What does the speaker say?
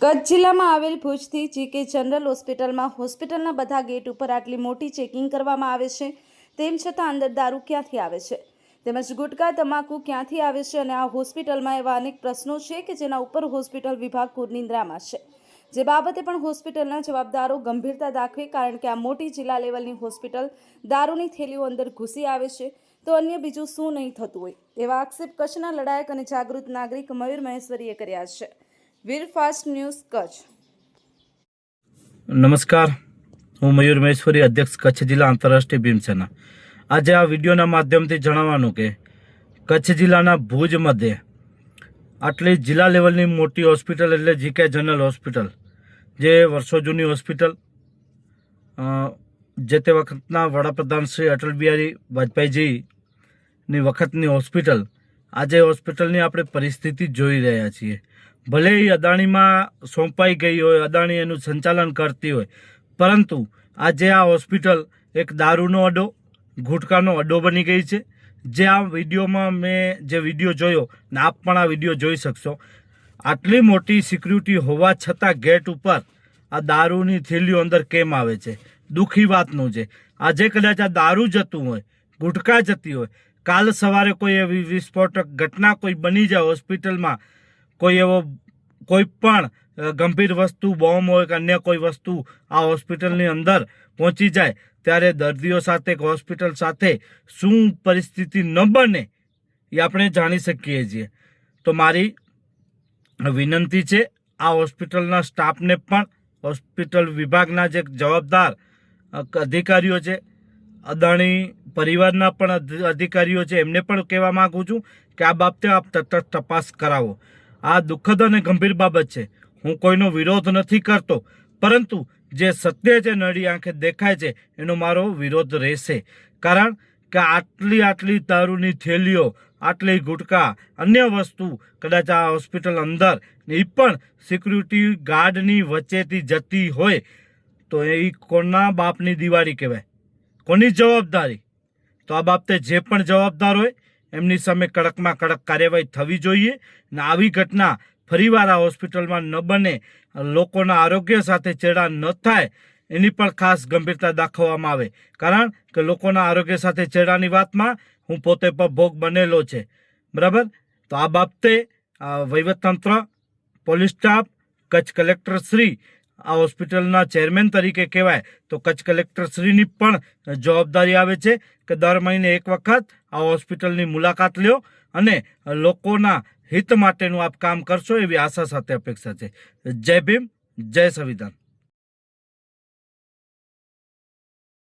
કચ્છ જિલ્લામાં આવેલ ભુજથી જીકે જનરલ હોસ્પિટલમાં હોસ્પિટલના બધા ગેટ ઉપર આટલી મોટી ચેકિંગ કરવામાં આવે છે, તેમ છતાં અંદર દારૂ ક્યાંથી આવે છે તેમજ ગુટકા તમાકુ ક્યાંથી આવે છે અને આ હોસ્પિટલમાં એવા અનેક પ્રશ્નો છે કે જેના ઉપર હોસ્પિટલ વિભાગ પૂરનિંદ્રામાં છે, જે બાબતે પણ હોસ્પિટલના જવાબદારો ગંભીરતા દાખવે, કારણ કે આ મોટી જિલ્લા લેવલની હોસ્પિટલ દારૂની થેલીઓ અંદર ઘૂસી આવે છે તો અન્ય બીજું શું નહીં થતું હોય તેવા આક્ષેપ કચ્છના લડાયક અને જાગૃત નાગરિક મયુર મહેશ્વરીએ કર્યા છે। વીર ફાસ્ટ ન્યૂઝ કચ્છ। નમસ્કાર, હું મયુર મહેશ્વરી, અધ્યક્ષ કચ્છ જિલ્લા આંતરરાષ્ટ્રીય ભીમસેના। આજે આ વિડીયોના માધ્યમથી જણાવવાનું કે કચ્છ જિલ્લાના ભુજ મધ્યે આટલી જિલ્લા લેવલની મોટી હોસ્પિટલ એટલે જીકે જનરલ હોસ્પિટલ, જે વર્ષો જૂની હોસ્પિટલ, જે તે વખતના વડાપ્રધાન શ્રી અટલ બિહારી વાજપેયીજીની વખતની હોસ્પિટલ, આજે હોસ્પિટલની આપણે પરિસ્થિતિ જોઈ રહ્યા છીએ। ભલે એ અદાણીમાં સોંપાઈ ગઈ હોય, અદાણી એનું સંચાલન કરતી હોય, પરંતુ આજે આ હોસ્પિટલ એક દારૂનો અડ્ડો, ગુટકાનો અડ્ડો બની ગઈ છે। જે આ વિડીયોમાં મેં જે વિડીયો જોયો ને આપ પણ આ વિડીયો જોઈ શકશો, આટલી મોટી સિક્યુરિટી હોવા છતાં ગેટ ઉપર આ દારૂની થેલીઓ અંદર કેમ આવે છે? દુઃખી વાતનું છે। આજે કદાચ આ દારૂ જતું હોય, ગુટકા જતી હોય, કાલ સવારે કોઈ એવી વિસ્ફોટક ઘટના કોઈ બની જાય હોસ્પિટલમાં, કોઈ પણ ગંભીર વસ્તુ, બોમ્બ હોય કે અન્ય કોઈ વસ્તુ આ હોસ્પિટલની અંદર પહોંચી જાય, ત્યારે દર્દીઓ સાથે, હોસ્પિટલ સાથે શું પરિસ્થિતિ ન બને એ આપણે જાણી શકીએ છીએ। તો મારી વિનંતી છે આ હોસ્પિટલના સ્ટાફને પણ, હોસ્પિટલ વિભાગના જે જવાબદાર અધિકારીઓ છે, અદાણી પરિવારના પણ અધિકારીઓ છે, એમને પણ કહેવા માગું છું કે આ બાબતે આપ તટસ્થ તપાસ કરાવો। આ દુઃખદ અને ગંભીર બાબત છે। હું કોઈનો વિરોધ નથી કરતો, પરંતુ જે સત્ય છે, નડી આંખે દેખાય છે, એનો મારો વિરોધ રહેશે। કારણ કે આટલી દારૂની થેલીઓ, આટલી ગુટકા, અન્ય વસ્તુ કદાચ આ હોસ્પિટલ અંદર એ પણ સિક્યુરિટી ગાર્ડની વચ્ચેથી જતી હોય તો એ કોના બાપની દિવાળી કહેવાય? કોની જવાબદારી? તો આ બાબતે જે પણ જવાબદાર હોય એમની સામે કડકમાં કડક કાર્યવાહી થવી જોઈએ ને આવી ઘટના ફરીવાર આ હોસ્પિટલમાં ન બને, લોકોના આરોગ્ય સાથે ચેડા ન થાય, એની પણ ખાસ ગંભીરતા દાખવવામાં આવે। કારણ કે લોકોના આરોગ્ય સાથે ચેડાની વાતમાં હું પોતે પણ ભોગ બનેલો છે, બરાબર? તો આ બાબતે વહીવટતંત્ર, police staff, Kutch collector Shri, આ હોસ્પિટલના ચેરમેન તરીકે કહેવાય તો કચ્છ કલેક્ટર શ્રીની પણ જવાબદારી આવે છે કે દર મહિને એક વખત આ હોસ્પિટલની મુલાકાત લ્યો અને લોકોના હિત માટેનું આપ કામ કરશો, એવી આશા સાથે અપેક્ષા છે। જય ભીમ, જય સંવિધાન।